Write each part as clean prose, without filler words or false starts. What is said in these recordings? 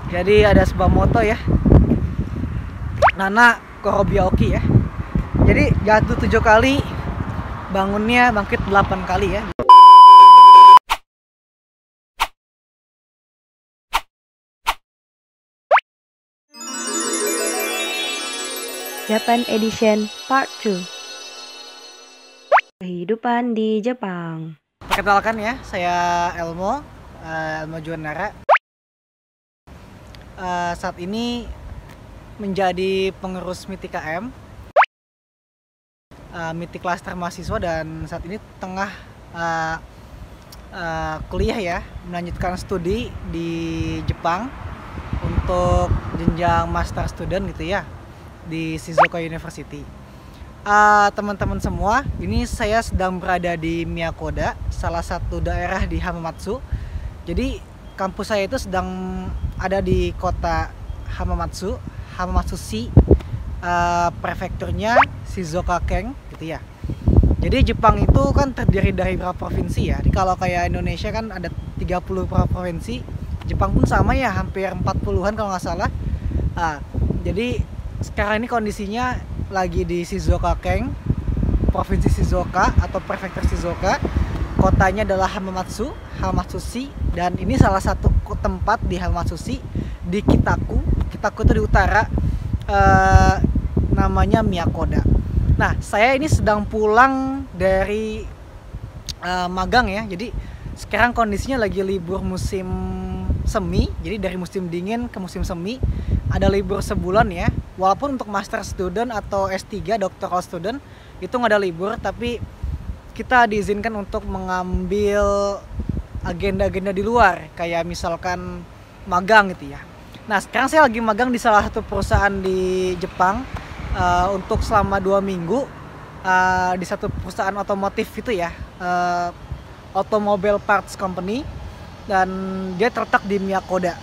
Jadi ada sebuah moto ya, Nana Korobiaoki ya. Jadi jatuh 7 kali, bangunnya bangkit 8 kali ya. Japan Edition Part 2. Kehidupan di Jepang. Perkenalkan ya, saya Elmo Juanara. Saat ini menjadi pengurus MITI KM, MITI Klaster Mahasiswa, dan saat ini tengah kuliah ya, melanjutkan studi di Jepang untuk jenjang master student gitu ya, di Shizuoka University. Teman-teman semua, ini saya sedang berada di Miyako-da, salah satu daerah di Hamamatsu. Jadi kampus saya itu sedang ada di kota Hamamatsu-shi, prefekturnya Shizuoka-ken gitu ya. Jadi Jepang itu kan terdiri dari berapa provinsi ya. Jadi kalau kayak Indonesia kan ada 30 provinsi, Jepang pun sama ya, hampir 40-an kalau nggak salah. Jadi sekarang ini kondisinya lagi di Shizuoka-ken, provinsi Shizuoka atau prefektur Shizuoka. Kotanya adalah Hamamatsu-shi, dan ini salah satu tempat di Hamamatsu-shi di Kitaku. Kitaku itu di utara, namanya Miyako-da. Nah, saya ini sedang pulang dari magang ya. Jadi sekarang kondisinya lagi libur musim semi. Jadi dari musim dingin ke musim semi ada libur sebulan ya. Walaupun untuk master student atau S3 doctoral student itu nggak ada libur, tapi kita diizinkan untuk mengambil agenda-agenda di luar, kayak misalkan magang gitu ya. Nah, sekarang saya lagi magang di salah satu perusahaan di Jepang untuk selama 2 minggu di satu perusahaan otomotif itu ya, automobile parts company, dan dia terletak di Miyako-da.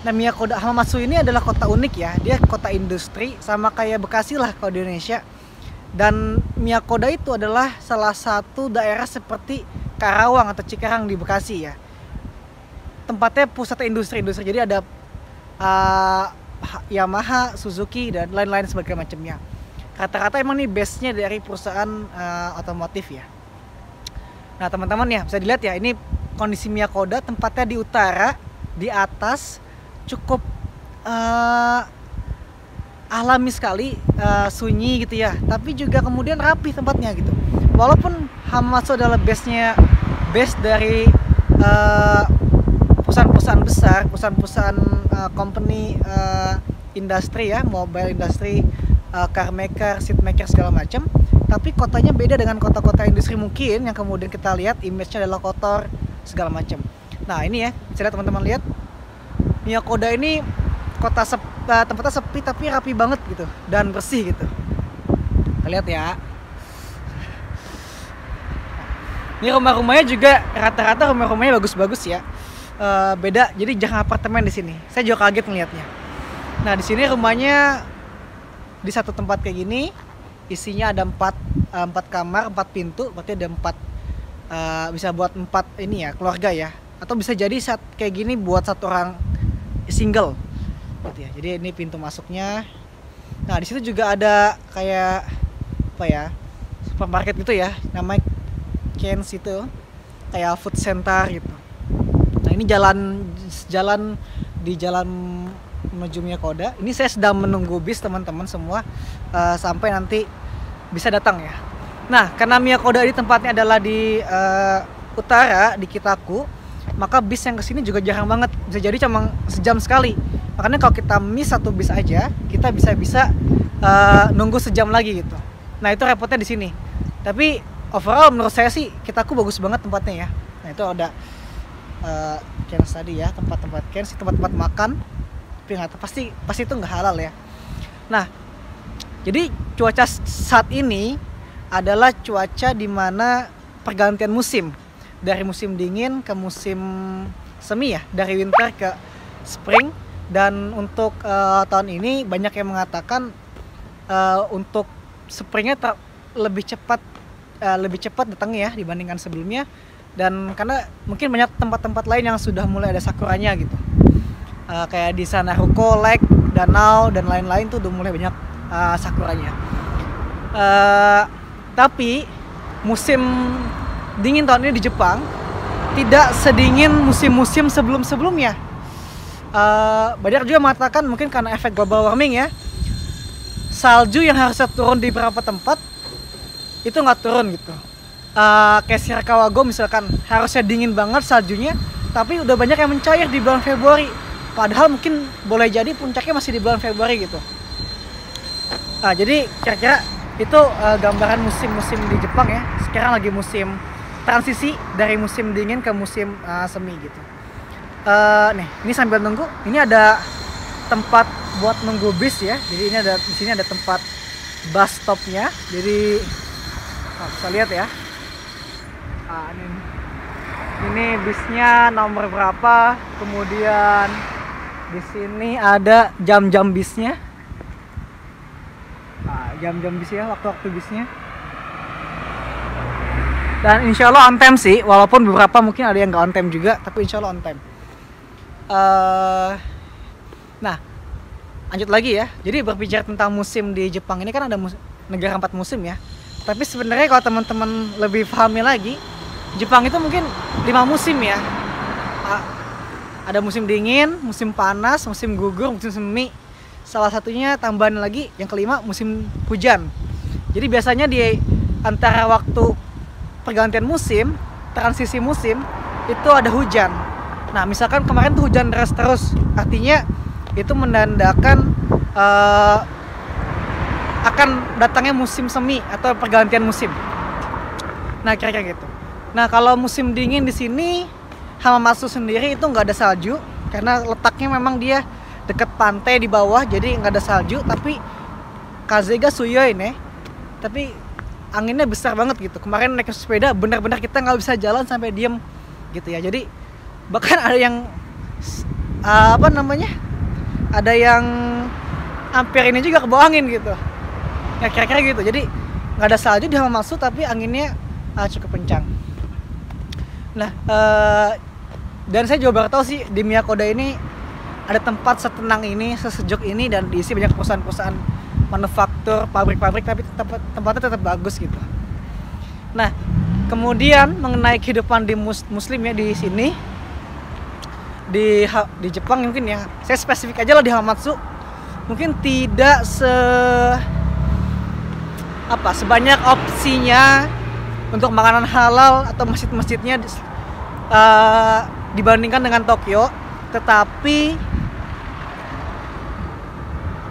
Nah, Miyako-da Hamamatsu ini adalah kota unik ya, dia kota industri sama kayak Bekasi lah kalau di Indonesia. Dan Miyako-da itu adalah salah satu daerah seperti Karawang atau Cikarang di Bekasi ya. Tempatnya pusat industri-industri, jadi ada Yamaha, Suzuki, dan lain-lain sebagainya macamnya. Rata-rata emang nih base-nya dari perusahaan otomotif ya. Nah, teman-teman ya, bisa dilihat ya, ini kondisi Miyako-da, tempatnya di utara, di atas, cukup alami sekali, sunyi gitu ya, tapi juga kemudian rapi tempatnya gitu. Walaupun Hamamatsu adalah base dari perusahaan-perusahaan besar, perusahaan-perusahaan company industri ya, mobile industry, car maker, seat maker segala macam, tapi kotanya beda dengan kota-kota industri mungkin yang kemudian kita lihat image-nya adalah kotor segala macam. Nah, ini ya, bisa lihat teman-teman, lihat Miyako-da ini kota tempatnya sepi tapi rapi banget gitu dan bersih gitu. Kita lihat ya. Ini rumah-rumahnya juga rata-rata rumahnya bagus-bagus ya. Beda, jadi jangan apartemen di sini. Saya juga kaget ngelihatnya. Nah, di sini rumahnya di satu tempat kayak gini, isinya ada 4 kamar, 4 pintu, berarti ada 4, bisa buat 4 ini ya, keluarga ya. Atau bisa jadi saat kayak gini buat satu orang single gitu ya. Jadi ini pintu masuknya. Nah, di situ juga ada kayak apa ya, supermarket gitu ya, namanya Ken's, itu kayak food center gitu. Nah, ini jalan di jalan menuju Miyako-da. Ini saya sedang menunggu bis teman-teman semua sampai nanti bisa datang ya. Nah, karena Miyako-da ini tempatnya adalah di utara di Kitaku, maka bis yang kesini juga jarang banget. Bisa jadi cuma sejam sekali. Makanya kalau kita miss satu bis aja, kita bisa nunggu sejam lagi gitu. Nah, itu repotnya di sini. Tapi overall menurut saya sih Kitaku bagus banget tempatnya ya. Nah, itu ada Ken's tadi ya, tempat-tempat Ken's, tempat-tempat makan. Tapi nggak tahu, pasti itu nggak halal ya. Nah, jadi cuaca saat ini adalah cuaca di mana pergantian musim, dari musim dingin ke musim semi ya, dari winter ke spring. Dan untuk tahun ini banyak yang mengatakan untuk springnya lebih cepat datangnya ya dibandingkan sebelumnya. Dan karena mungkin banyak tempat-tempat lain yang sudah mulai ada sakuranya gitu. Kayak di sana Ruko, Lake, danau dan lain-lain tuh udah mulai banyak sakuranya. Tapi musim dingin tahun ini di Jepang tidak sedingin musim-musim sebelum-sebelumnya. Banyak juga mengatakan mungkin karena efek global warming ya. Salju yang harusnya turun di beberapa tempat itu nggak turun gitu. Kayak Shirakawago misalkan harusnya dingin banget saljunya, tapi udah banyak yang mencair di bulan Februari. Padahal mungkin boleh jadi puncaknya masih di bulan Februari gitu. Jadi kira-kira itu gambaran musim-musim di Jepang ya. Sekarang lagi musim transisi dari musim dingin ke musim semi gitu. Nih, ini sambil nunggu, ini ada tempat buat nunggu bis ya. Jadi ini di sini ada tempat bus stopnya. Jadi bisa lihat ya. Ini bisnya nomor berapa? Kemudian di sini ada jam-jam bisnya. Jam-jam bisnya, waktu-waktu bisnya. Dan insya Allah on time sih, walaupun beberapa mungkin ada yang nggak on time juga, tapi insya Allah on time. Nah, lanjut lagi ya. Jadi berbicara tentang musim di Jepang ini kan ada negara 4 musim ya. Tapi sebenarnya kalau teman-teman lebih pahami lagi, Jepang itu mungkin 5 musim ya. Ada musim dingin, musim panas, musim gugur, musim semi. Salah satunya tambahan lagi yang kelima musim hujan. Jadi biasanya di antara waktu pergantian musim, transisi musim itu ada hujan. Nah misalkan kemarin tuh hujan deras terus, artinya itu menandakan akan datangnya musim semi atau pergantian musim. Nah kira-kira gitu. Nah kalau musim dingin di sini Hamamatsu sendiri itu nggak ada salju karena letaknya memang dia dekat pantai di bawah, jadi nggak ada salju. Tapi Kazega Suyoi nih, tapi anginnya besar banget gitu. Kemarin naik sepeda benar-benar kita nggak bisa jalan sampai diem gitu ya. Jadi bahkan ada yang ada yang hampir ini juga kebawa angin gitu. Ya kira-kira gitu. Jadi nggak ada salju di Hamamatsu tapi anginnya cukup kencang. Nah, dan saya juga baru tahu sih di Miyako-da ini ada tempat setenang ini, sesejuk ini, dan diisi banyak perusahaan-perusahaan manufaktur, pabrik-pabrik, tapi tempatnya tetap bagus gitu. Nah, kemudian mengenai kehidupan di muslim ya di sini, di Jepang mungkin ya, saya spesifik aja lah di Hamamatsu, mungkin tidak sebanyak opsinya untuk makanan halal atau masjid-masjidnya dibandingkan dengan Tokyo, tetapi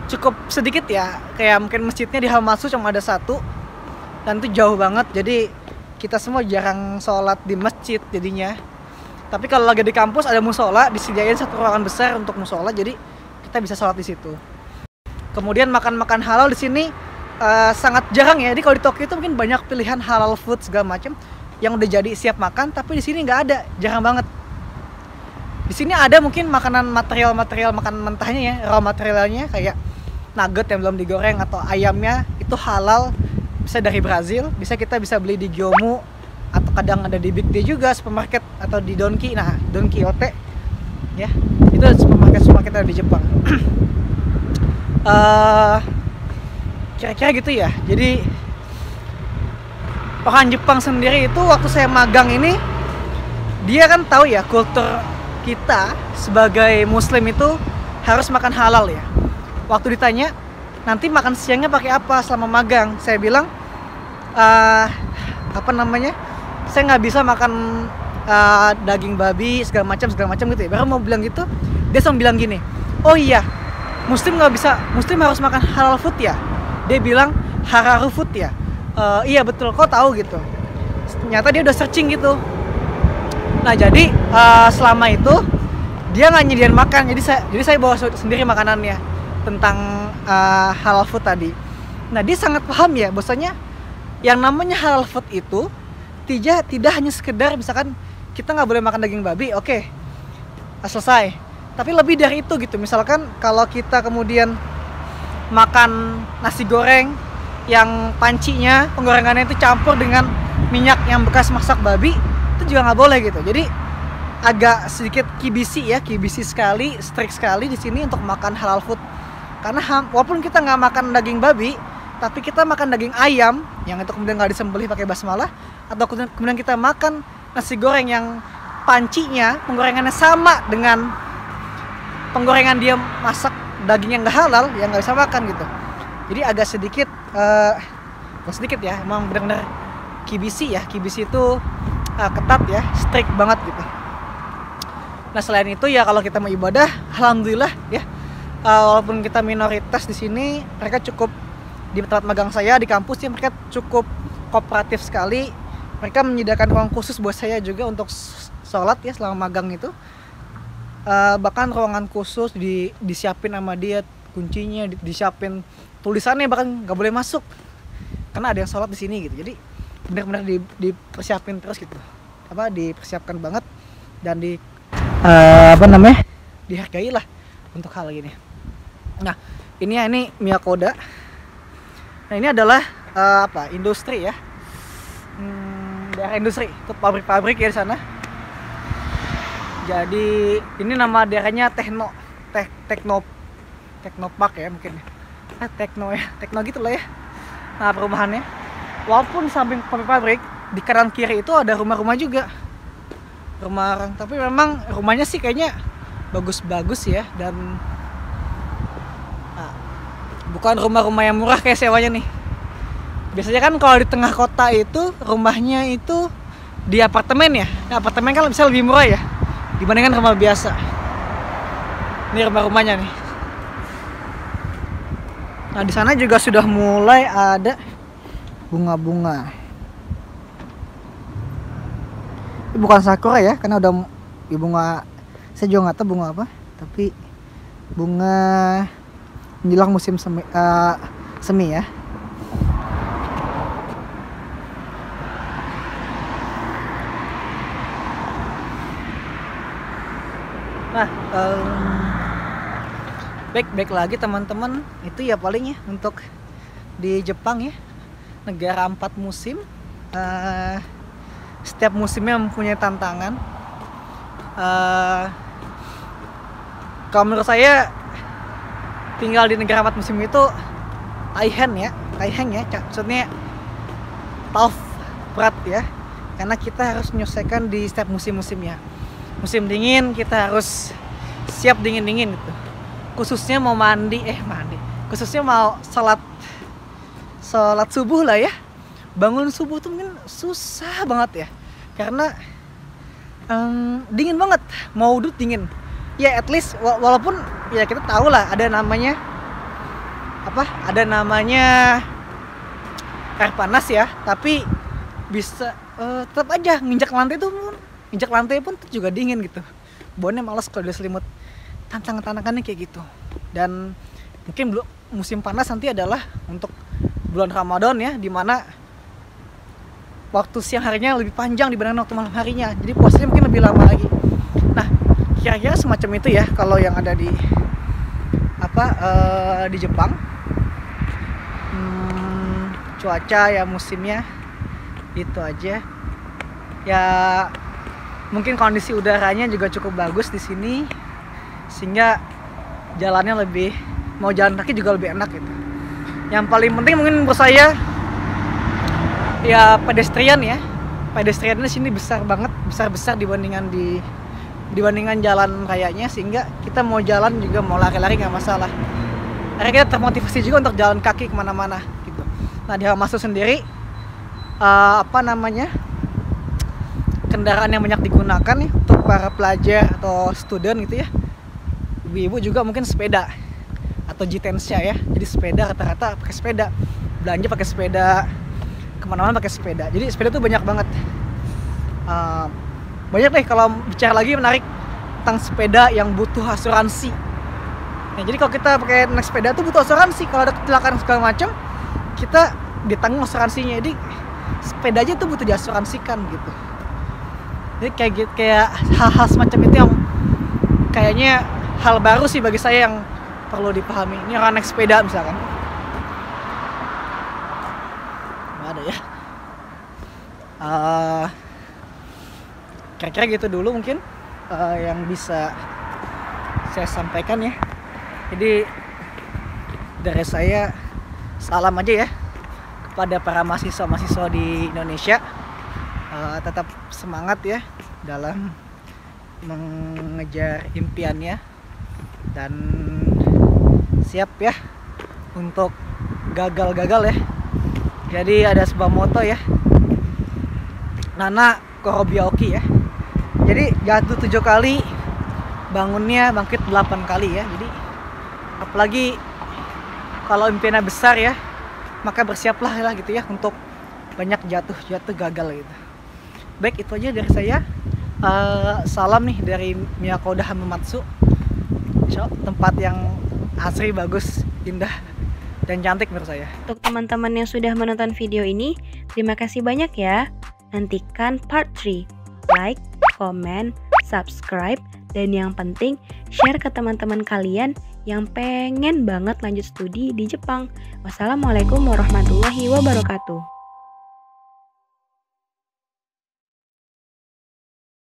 cukup sedikit ya. Kayak mungkin masjidnya di Hamamatsu cuma ada 1 dan itu jauh banget, jadi kita semua jarang sholat di masjid jadinya. Tapi kalau lagi di kampus ada musola, disediain 1 ruangan besar untuk musola, jadi kita bisa sholat di situ. Kemudian makan halal di sini sangat jarang ya. Jadi kalau di Tokyo itu mungkin banyak pilihan halal food segala macam yang udah jadi siap makan, tapi di sini nggak ada, jarang banget. Di sini ada mungkin material makanan mentahnya ya, raw materialnya kayak nugget yang belum digoreng atau ayamnya itu halal, bisa dari Brazil, kita bisa beli di Gyomu atau kadang ada di Big D juga supermarket atau di Donki. Nah, Don Quijote ya, itu supermarket ada di Jepang. Kira-kira gitu ya. Jadi orang Jepang sendiri itu waktu saya magang ini, dia kan tahu ya kultur kita sebagai muslim itu harus makan halal ya. Waktu ditanya nanti makan siangnya pakai apa selama magang, saya bilang saya nggak bisa makan daging babi segala macam gitu ya. Baru mau bilang gitu, dia langsung bilang gini, oh iya muslim harus makan halal food ya. Dia bilang hararu food ya. Iya betul, kok tahu gitu. Ternyata dia udah searching gitu. Nah jadi selama itu dia nggak nyediain makan, jadi saya bawa sendiri makanannya tentang halal food tadi. Nah dia sangat paham ya, bahwasanya yang namanya halal food itu tidak hanya sekedar misalkan kita nggak boleh makan daging babi, oke, selesai. Tapi lebih dari itu gitu. Misalkan kalau kita kemudian makan nasi goreng yang pancinya, penggorengannya itu campur dengan minyak yang bekas masak babi, itu juga nggak boleh gitu. Jadi agak sedikit kibisi ya, kibisi sekali, strict sekali di sini untuk makan halal food. Karena walaupun kita nggak makan daging babi, tapi kita makan daging ayam yang itu kemudian nggak disembelih pakai basmalah, atau kemudian kita makan nasi goreng yang pancinya, penggorengannya sama dengan penggorengan dia masak daging yang nggak halal, yang nggak bisa makan gitu. Jadi agak sedikit, nggak sedikit ya, emang benar-benar kibisi ya. Kibisi itu ketat ya, strict banget gitu. Nah selain itu ya kalau kita mau ibadah, alhamdulillah ya, walaupun kita minoritas di sini, mereka cukup, di tempat magang saya di kampus ya, mereka cukup kooperatif sekali. Mereka menyediakan ruang khusus buat saya juga untuk sholat ya selama magang itu. Bahkan ruangan khusus disiapin sama dia, kuncinya disiapin, tulisannya bahkan nggak boleh masuk karena ada yang sholat di sini gitu. Jadi benar-benar dipersiapin terus gitu, dipersiapkan banget dan dihargai lah untuk hal gini. Nah ini Miyakoda. Nah ini adalah industri ya, daerah industri, itu pabrik-pabrik ya di sana. Jadi ini nama daerahnya Teknopark ya mungkin. Tekno gitu lah ya. Nah perumahannya, walaupun samping pabrik, di kanan kiri itu ada rumah-rumah juga, rumah orang. Tapi memang rumahnya sih kayaknya bagus-bagus ya, dan bukan rumah-rumah yang murah kayak sewanya nih. Biasanya kan kalau di tengah kota itu rumahnya itu di apartemen ya. Nah, apartemen kan bisa lebih murah ya dibandingkan rumah biasa. Ini rumah-rumahnya nih. Nah di sana juga sudah mulai ada bunga-bunga. Ini bukan sakura ya, karena udah bunga. Saya juga nggak tahu bunga apa, tapi bunga menjelang musim semi ya. Nah, baik lagi teman-teman, itu ya paling ya untuk di Jepang ya, negara 4 musim. Setiap musimnya mempunyai tantangan. Kalau menurut saya tinggal di negara 4 musim itu Taiheng ya, maksudnya tough, berat ya, karena kita harus menyelesaikan di setiap musim-musimnya. Musim dingin kita harus siap dingin-dingin gitu. Khususnya mau khususnya mau sholat subuh lah ya. Bangun subuh tuh mungkin susah banget ya, karena dingin banget, mau udut dingin. Ya at least walaupun ya kita tahu lah ada namanya air panas ya, tapi bisa tetap aja nginjak lantai pun juga dingin gitu. Bawaannya malas kalau udah selimut. Tantangannya kayak gitu. Dan mungkin musim panas nanti adalah untuk bulan Ramadan ya, dimana waktu siang harinya lebih panjang dibandingkan waktu malam harinya. Jadi puasanya mungkin lebih lama lagi. Nah, kira-kira semacam itu ya kalau yang ada di di Jepang. Cuaca ya, musimnya itu aja. Ya mungkin kondisi udaranya juga cukup bagus di sini, sehingga jalannya mau jalan kaki juga lebih enak gitu. Yang paling penting mungkin menurut saya ya pedestrian ya. Pedestriannya di sini besar dibandingkan jalan rayanya, sehingga kita mau jalan juga mau lari-lari nggak masalah. Akhirnya kita termotivasi juga untuk jalan kaki kemana-mana gitu. Nah di Hamamatsu sendiri kendaraan yang banyak digunakan nih untuk para pelajar atau student gitu ya. Ibu-ibu juga mungkin sepeda atau jitensya ya. Jadi sepeda, rata-rata pakai sepeda, belanja pakai sepeda, kemana-mana pakai sepeda. Jadi sepeda tuh banyak banget. Banyak nih kalau bicara lagi menarik tentang sepeda yang butuh asuransi. Nah, jadi kalau kita pakai naik sepeda tuh butuh asuransi. Kalau ada kecelakaan segala macam, kita ditanggung asuransinya. Jadi sepeda aja tuh butuh diasuransikan gitu. Jadi kayak hal-hal semacam itu yang kayaknya hal baru sih bagi saya yang perlu dipahami. Ini orang naik sepeda misalkan. Nggak ada ya. Kira-kira gitu dulu mungkin yang bisa saya sampaikan ya. Jadi dari saya salam aja ya kepada para mahasiswa di Indonesia. Tetap semangat ya dalam mengejar impiannya dan siap ya untuk gagal ya. Jadi ada sebuah moto ya, Nana Korobiaoki ya. Jadi jatuh 7 kali, bangunnya bangkit 8 kali ya. Jadi apalagi kalau impiannya besar ya, maka bersiaplah lah gitu ya untuk banyak jatuh gagal gitu. Baik, itu aja dari saya. Salam nih dari Miyakoda Hamamatsu. Tempat yang asri, bagus, indah, dan cantik menurut saya. Untuk teman-teman yang sudah menonton video ini, terima kasih banyak ya. Nantikan part 3. Like, comment, subscribe, dan yang penting share ke teman-teman kalian yang pengen banget lanjut studi di Jepang. Wassalamualaikum warahmatullahi wabarakatuh.